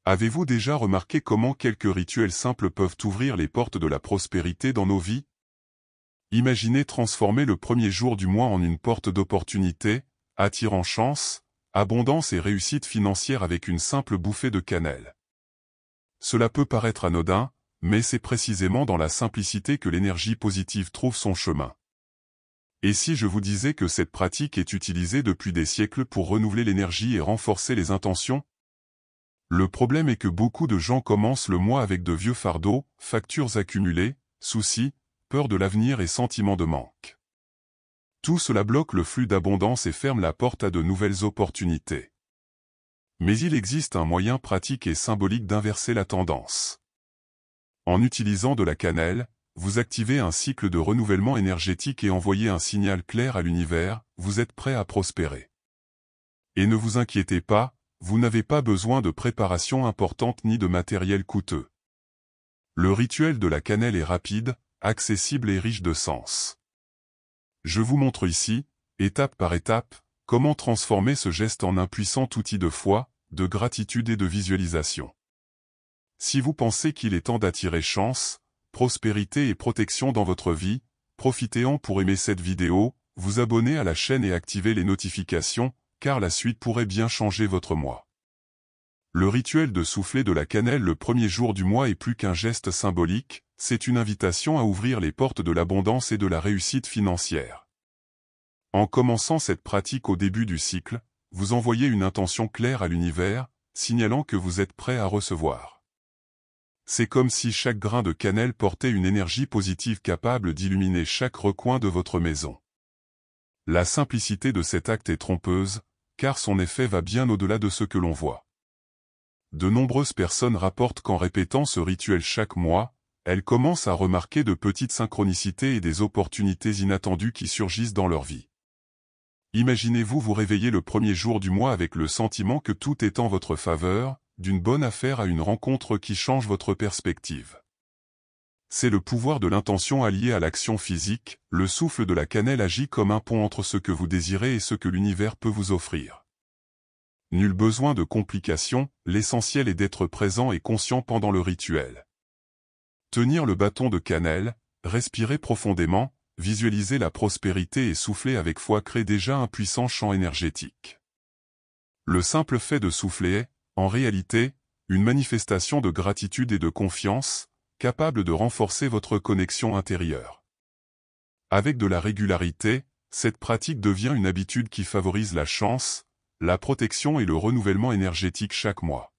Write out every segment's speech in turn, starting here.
Avez-vous déjà remarqué comment quelques rituels simples peuvent ouvrir les portes de la prospérité dans nos vies? Imaginez transformer le premier jour du mois en une porte d'opportunité, attirant chance, abondance et réussite financière avec une simple bouffée de cannelle. Cela peut paraître anodin, mais c'est précisément dans la simplicité que l'énergie positive trouve son chemin. Et si je vous disais que cette pratique est utilisée depuis des siècles pour renouveler l'énergie et renforcer les intentions? Le problème est que beaucoup de gens commencent le mois avec de vieux fardeaux, factures accumulées, soucis, peur de l'avenir et sentiments de manque. Tout cela bloque le flux d'abondance et ferme la porte à de nouvelles opportunités. Mais il existe un moyen pratique et symbolique d'inverser la tendance. En utilisant de la cannelle, vous activez un cycle de renouvellement énergétique et envoyez un signal clair à l'univers, vous êtes prêt à prospérer. Et ne vous inquiétez pas, vous n'avez pas besoin de préparation importante ni de matériel coûteux. Le rituel de la cannelle est rapide, accessible et riche de sens. Je vous montre ici, étape par étape, comment transformer ce geste en un puissant outil de foi, de gratitude et de visualisation. Si vous pensez qu'il est temps d'attirer chance, prospérité et protection dans votre vie, profitez-en pour aimer cette vidéo, vous abonner à la chaîne et activer les notifications, car la suite pourrait bien changer votre mois. Le rituel de souffler de la cannelle le premier jour du mois est plus qu'un geste symbolique, c'est une invitation à ouvrir les portes de l'abondance et de la réussite financière. En commençant cette pratique au début du cycle, vous envoyez une intention claire à l'univers, signalant que vous êtes prêt à recevoir. C'est comme si chaque grain de cannelle portait une énergie positive capable d'illuminer chaque recoin de votre maison. La simplicité de cet acte est trompeuse, car son effet va bien au-delà de ce que l'on voit. De nombreuses personnes rapportent qu'en répétant ce rituel chaque mois, elles commencent à remarquer de petites synchronicités et des opportunités inattendues qui surgissent dans leur vie. Imaginez-vous vous réveiller le premier jour du mois avec le sentiment que tout est en votre faveur, d'une bonne affaire à une rencontre qui change votre perspective. C'est le pouvoir de l'intention allié à l'action physique, le souffle de la cannelle agit comme un pont entre ce que vous désirez et ce que l'univers peut vous offrir. Nul besoin de complications, l'essentiel est d'être présent et conscient pendant le rituel. Tenir le bâton de cannelle, respirer profondément, visualiser la prospérité et souffler avec foi crée déjà un puissant champ énergétique. Le simple fait de souffler est, en réalité, une manifestation de gratitude et de confiance, capable de renforcer votre connexion intérieure. Avec de la régularité, cette pratique devient une habitude qui favorise la chance, la protection et le renouvellement énergétique chaque mois.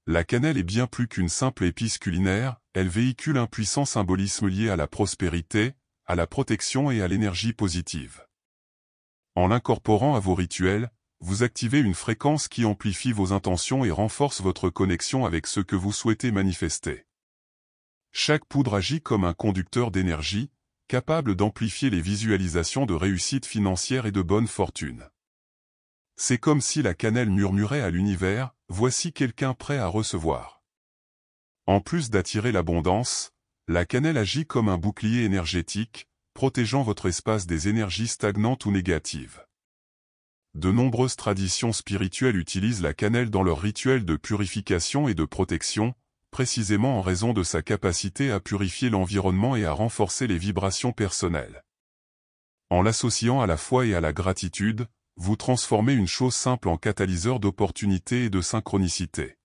La cannelle est bien plus qu'une simple épice culinaire, elle véhicule un puissant symbolisme lié à la prospérité, à la protection et à l'énergie positive. En l'incorporant à vos rituels, vous activez une fréquence qui amplifie vos intentions et renforce votre connexion avec ce que vous souhaitez manifester. Chaque poudre agit comme un conducteur d'énergie, capable d'amplifier les visualisations de réussite financière et de bonne fortune. C'est comme si la cannelle murmurait à l'univers, « Voici quelqu'un prêt à recevoir ». En plus d'attirer l'abondance, la cannelle agit comme un bouclier énergétique, protégeant votre espace des énergies stagnantes ou négatives. De nombreuses traditions spirituelles utilisent la cannelle dans leurs rituels de purification et de protection, précisément en raison de sa capacité à purifier l'environnement et à renforcer les vibrations personnelles. En l'associant à la foi et à la gratitude, vous transformez une chose simple en catalyseur d'opportunités et de synchronicité.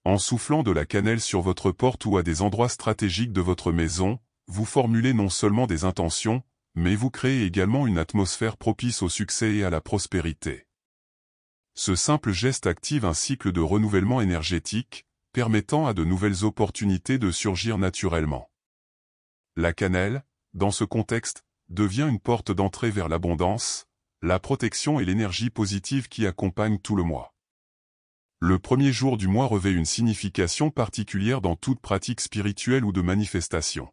En soufflant de la cannelle sur votre porte ou à des endroits stratégiques de votre maison, vous formulez non seulement des intentions, mais vous créez également une atmosphère propice au succès et à la prospérité. Ce simple geste active un cycle de renouvellement énergétique, permettant à de nouvelles opportunités de surgir naturellement. La cannelle, dans ce contexte, devient une porte d'entrée vers l'abondance, la protection et l'énergie positive qui accompagnent tout le mois. Le premier jour du mois revêt une signification particulière dans toute pratique spirituelle ou de manifestation.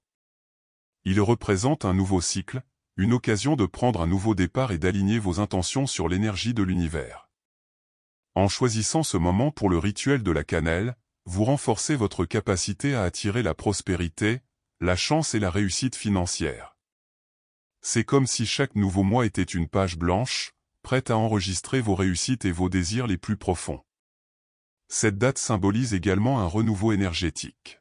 Il représente un nouveau cycle, une occasion de prendre un nouveau départ et d'aligner vos intentions sur l'énergie de l'univers. En choisissant ce moment pour le rituel de la cannelle, vous renforcez votre capacité à attirer la prospérité, la chance et la réussite financière. C'est comme si chaque nouveau mois était une page blanche, prête à enregistrer vos réussites et vos désirs les plus profonds. Cette date symbolise également un renouveau énergétique.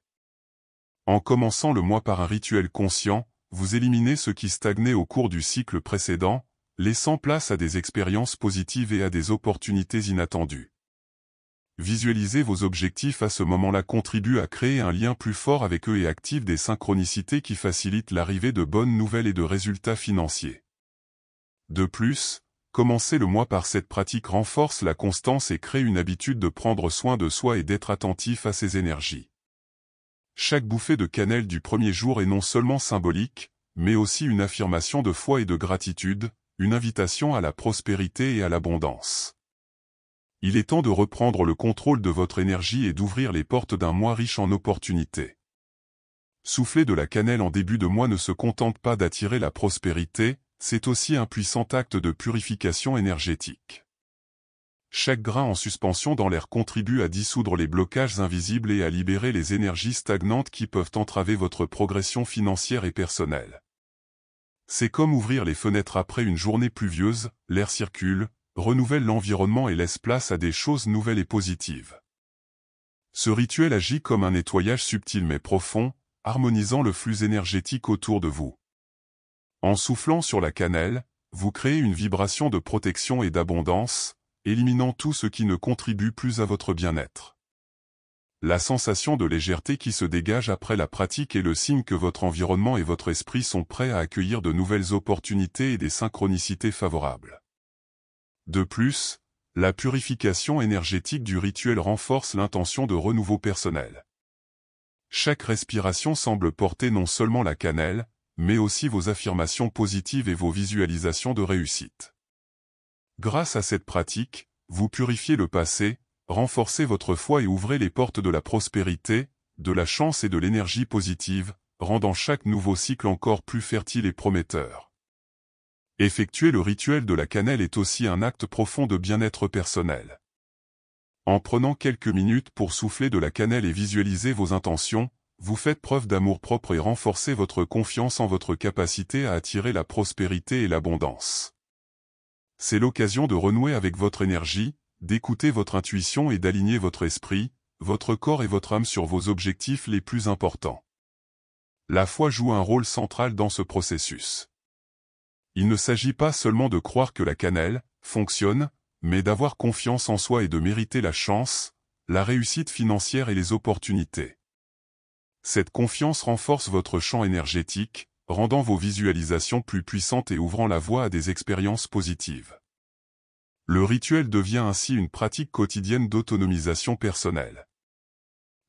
En commençant le mois par un rituel conscient, vous éliminez ce qui stagnait au cours du cycle précédent, laissant place à des expériences positives et à des opportunités inattendues. Visualiser vos objectifs à ce moment-là contribue à créer un lien plus fort avec eux et active des synchronicités qui facilitent l'arrivée de bonnes nouvelles et de résultats financiers. De plus, commencer le mois par cette pratique renforce la constance et crée une habitude de prendre soin de soi et d'être attentif à ses énergies. Chaque bouffée de cannelle du premier jour est non seulement symbolique, mais aussi une affirmation de foi et de gratitude, une invitation à la prospérité et à l'abondance. Il est temps de reprendre le contrôle de votre énergie et d'ouvrir les portes d'un mois riche en opportunités. Souffler de la cannelle en début de mois ne se contente pas d'attirer la prospérité, c'est aussi un puissant acte de purification énergétique. Chaque grain en suspension dans l'air contribue à dissoudre les blocages invisibles et à libérer les énergies stagnantes qui peuvent entraver votre progression financière et personnelle. C'est comme ouvrir les fenêtres après une journée pluvieuse, l'air circule, renouvelle l'environnement et laisse place à des choses nouvelles et positives. Ce rituel agit comme un nettoyage subtil mais profond, harmonisant le flux énergétique autour de vous. En soufflant sur la cannelle, vous créez une vibration de protection et d'abondance, éliminant tout ce qui ne contribue plus à votre bien-être. La sensation de légèreté qui se dégage après la pratique est le signe que votre environnement et votre esprit sont prêts à accueillir de nouvelles opportunités et des synchronicités favorables. De plus, la purification énergétique du rituel renforce l'intention de renouveau personnel. Chaque respiration semble porter non seulement la cannelle, mais aussi vos affirmations positives et vos visualisations de réussite. Grâce à cette pratique, vous purifiez le passé, renforcez votre foi et ouvrez les portes de la prospérité, de la chance et de l'énergie positive, rendant chaque nouveau cycle encore plus fertile et prometteur. Effectuer le rituel de la cannelle est aussi un acte profond de bien-être personnel. En prenant quelques minutes pour souffler de la cannelle et visualiser vos intentions, vous faites preuve d'amour-propre et renforcez votre confiance en votre capacité à attirer la prospérité et l'abondance. C'est l'occasion de renouer avec votre énergie, d'écouter votre intuition et d'aligner votre esprit, votre corps et votre âme sur vos objectifs les plus importants. La foi joue un rôle central dans ce processus. Il ne s'agit pas seulement de croire que la cannelle fonctionne, mais d'avoir confiance en soi et de mériter la chance, la réussite financière et les opportunités. Cette confiance renforce votre champ énergétique, rendant vos visualisations plus puissantes et ouvrant la voie à des expériences positives. Le rituel devient ainsi une pratique quotidienne d'autonomisation personnelle.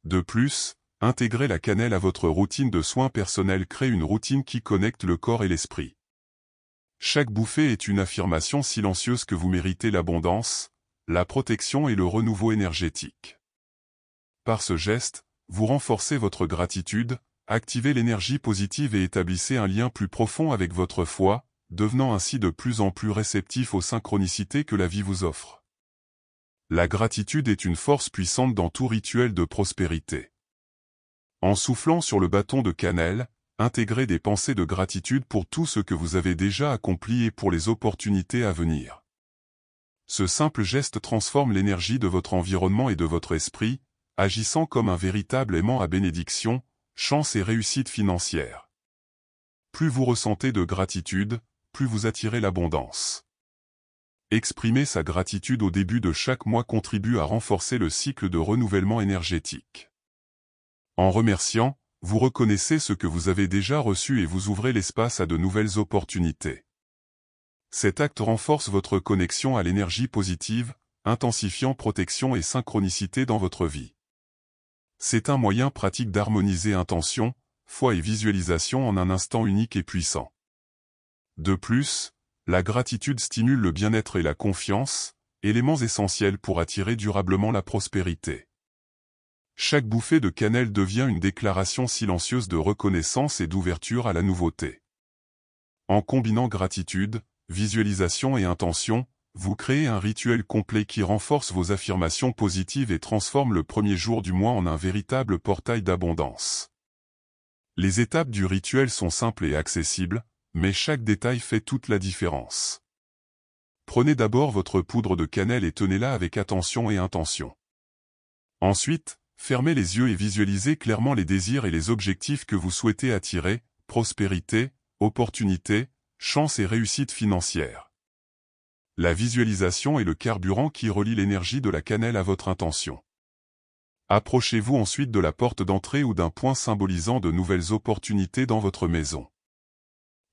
De plus, intégrer la cannelle à votre routine de soins personnels crée une routine qui connecte le corps et l'esprit. Chaque bouffée est une affirmation silencieuse que vous méritez l'abondance, la protection et le renouveau énergétique. Par ce geste, vous renforcez votre gratitude, activez l'énergie positive et établissez un lien plus profond avec votre foi, devenant ainsi de plus en plus réceptif aux synchronicités que la vie vous offre. La gratitude est une force puissante dans tout rituel de prospérité. En soufflant sur le bâton de cannelle, intégrez des pensées de gratitude pour tout ce que vous avez déjà accompli et pour les opportunités à venir. Ce simple geste transforme l'énergie de votre environnement et de votre esprit, agissant comme un véritable aimant à bénédiction, chance et réussite financière. Plus vous ressentez de gratitude, plus vous attirez l'abondance. Exprimer sa gratitude au début de chaque mois contribue à renforcer le cycle de renouvellement énergétique. En remerciant, vous reconnaissez ce que vous avez déjà reçu et vous ouvrez l'espace à de nouvelles opportunités. Cet acte renforce votre connexion à l'énergie positive, intensifiant protection et synchronicité dans votre vie. C'est un moyen pratique d'harmoniser intention, foi et visualisation en un instant unique et puissant. De plus, la gratitude stimule le bien-être et la confiance, éléments essentiels pour attirer durablement la prospérité. Chaque bouffée de cannelle devient une déclaration silencieuse de reconnaissance et d'ouverture à la nouveauté. En combinant gratitude, visualisation et intention, vous créez un rituel complet qui renforce vos affirmations positives et transforme le premier jour du mois en un véritable portail d'abondance. Les étapes du rituel sont simples et accessibles, mais chaque détail fait toute la différence. Prenez d'abord votre poudre de cannelle et tenez-la avec attention et intention. Ensuite, fermez les yeux et visualisez clairement les désirs et les objectifs que vous souhaitez attirer, prospérité, opportunité, chance et réussite financière. La visualisation est le carburant qui relie l'énergie de la cannelle à votre intention. Approchez-vous ensuite de la porte d'entrée ou d'un point symbolisant de nouvelles opportunités dans votre maison.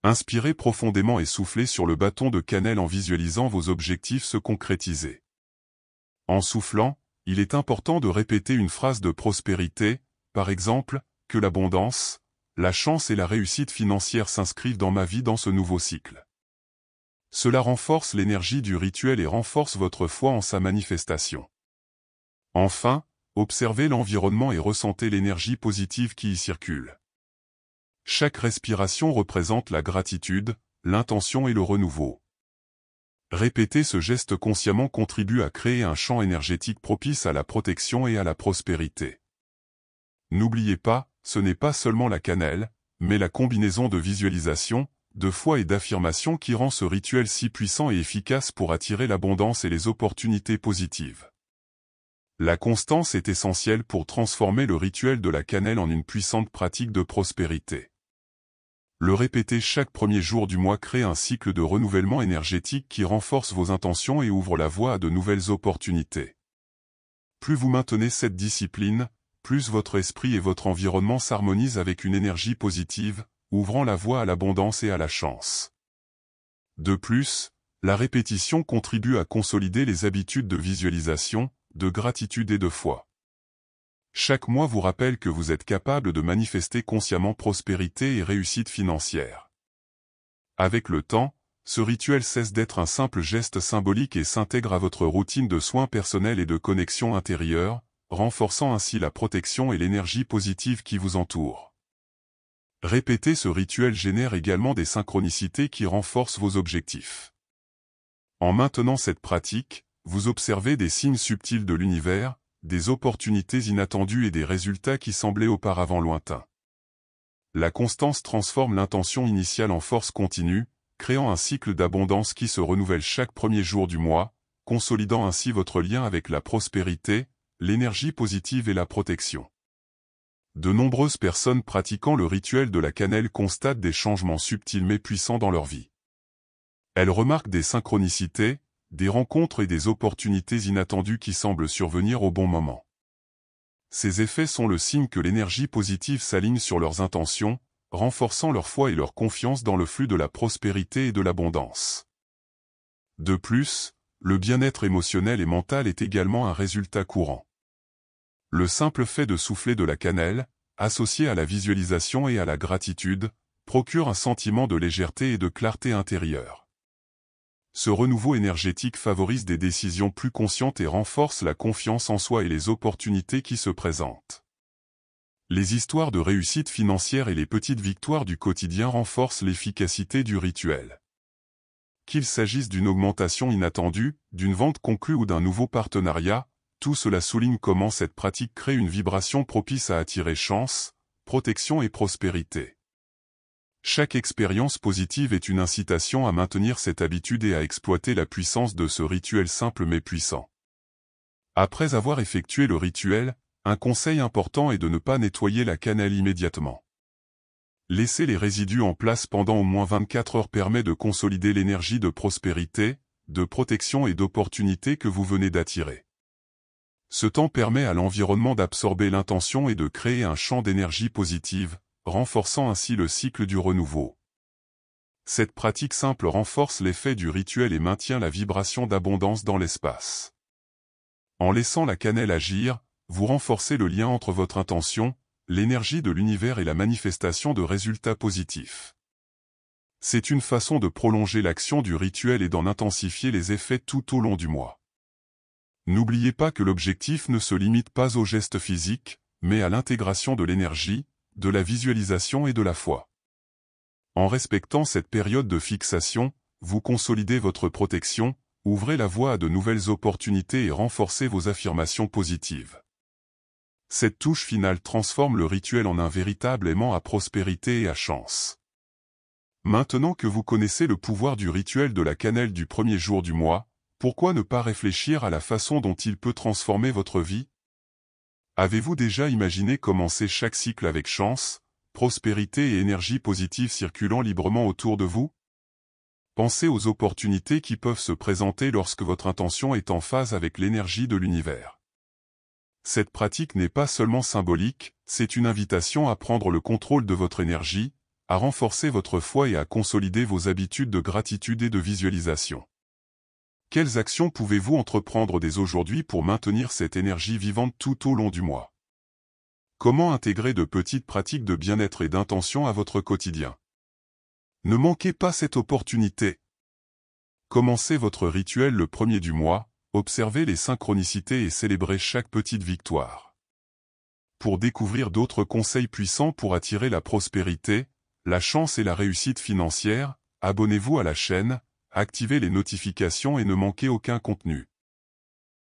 Inspirez profondément et soufflez sur le bâton de cannelle en visualisant vos objectifs se concrétiser. En soufflant, il est important de répéter une phrase de prospérité, par exemple, que l'abondance, la chance et la réussite financière s'inscrivent dans ma vie dans ce nouveau cycle. Cela renforce l'énergie du rituel et renforce votre foi en sa manifestation. Enfin, observez l'environnement et ressentez l'énergie positive qui y circule. Chaque respiration représente la gratitude, l'intention et le renouveau. Répéter ce geste consciemment contribue à créer un champ énergétique propice à la protection et à la prospérité. N'oubliez pas, ce n'est pas seulement la cannelle, mais la combinaison de visualisation, de foi et d'affirmation qui rend ce rituel si puissant et efficace pour attirer l'abondance et les opportunités positives. La constance est essentielle pour transformer le rituel de la cannelle en une puissante pratique de prospérité. Le répéter chaque premier jour du mois crée un cycle de renouvellement énergétique qui renforce vos intentions et ouvre la voie à de nouvelles opportunités. Plus vous maintenez cette discipline, plus votre esprit et votre environnement s'harmonisent avec une énergie positive, ouvrant la voie à l'abondance et à la chance. De plus, la répétition contribue à consolider les habitudes de visualisation, de gratitude et de foi. Chaque mois vous rappelle que vous êtes capable de manifester consciemment prospérité et réussite financière. Avec le temps, ce rituel cesse d'être un simple geste symbolique et s'intègre à votre routine de soins personnels et de connexion intérieure, renforçant ainsi la protection et l'énergie positive qui vous entourent. Répéter ce rituel génère également des synchronicités qui renforcent vos objectifs. En maintenant cette pratique, vous observez des signes subtils de l'univers, des opportunités inattendues et des résultats qui semblaient auparavant lointains. La constance transforme l'intention initiale en force continue, créant un cycle d'abondance qui se renouvelle chaque premier jour du mois, consolidant ainsi votre lien avec la prospérité, l'énergie positive et la protection. De nombreuses personnes pratiquant le rituel de la cannelle constatent des changements subtils mais puissants dans leur vie. Elles remarquent des synchronicités, des rencontres et des opportunités inattendues qui semblent survenir au bon moment. Ces effets sont le signe que l'énergie positive s'aligne sur leurs intentions, renforçant leur foi et leur confiance dans le flux de la prospérité et de l'abondance. De plus, le bien-être émotionnel et mental est également un résultat courant. Le simple fait de souffler de la cannelle, associé à la visualisation et à la gratitude, procure un sentiment de légèreté et de clarté intérieure. Ce renouveau énergétique favorise des décisions plus conscientes et renforce la confiance en soi et les opportunités qui se présentent. Les histoires de réussite financière et les petites victoires du quotidien renforcent l'efficacité du rituel. Qu'il s'agisse d'une augmentation inattendue, d'une vente conclue ou d'un nouveau partenariat, tout cela souligne comment cette pratique crée une vibration propice à attirer chance, protection et prospérité. Chaque expérience positive est une incitation à maintenir cette habitude et à exploiter la puissance de ce rituel simple mais puissant. Après avoir effectué le rituel, un conseil important est de ne pas nettoyer la cannelle immédiatement. Laisser les résidus en place pendant au moins 24 heures permet de consolider l'énergie de prospérité, de protection et d'opportunité que vous venez d'attirer. Ce temps permet à l'environnement d'absorber l'intention et de créer un champ d'énergie positive, renforçant ainsi le cycle du renouveau. Cette pratique simple renforce l'effet du rituel et maintient la vibration d'abondance dans l'espace. En laissant la cannelle agir, vous renforcez le lien entre votre intention, l'énergie de l'univers et la manifestation de résultats positifs. C'est une façon de prolonger l'action du rituel et d'en intensifier les effets tout au long du mois. N'oubliez pas que l'objectif ne se limite pas aux gestes physiques, mais à l'intégration de l'énergie, de la visualisation et de la foi. En respectant cette période de fixation, vous consolidez votre protection, ouvrez la voie à de nouvelles opportunités et renforcez vos affirmations positives. Cette touche finale transforme le rituel en un véritable aimant à prospérité et à chance. Maintenant que vous connaissez le pouvoir du rituel de la cannelle du premier jour du mois, pourquoi ne pas réfléchir à la façon dont il peut transformer votre vie ? Avez-vous déjà imaginé commencer chaque cycle avec chance, prospérité et énergie positive circulant librement autour de vous? Pensez aux opportunités qui peuvent se présenter lorsque votre intention est en phase avec l'énergie de l'univers. Cette pratique n'est pas seulement symbolique, c'est une invitation à prendre le contrôle de votre énergie, à renforcer votre foi et à consolider vos habitudes de gratitude et de visualisation. Quelles actions pouvez-vous entreprendre dès aujourd'hui pour maintenir cette énergie vivante tout au long du mois? Comment intégrer de petites pratiques de bien-être et d'intention à votre quotidien? Ne manquez pas cette opportunité. Commencez votre rituel le premier du mois, observez les synchronicités et célébrez chaque petite victoire. Pour découvrir d'autres conseils puissants pour attirer la prospérité, la chance et la réussite financière, abonnez-vous à la chaîne, activez les notifications et ne manquez aucun contenu.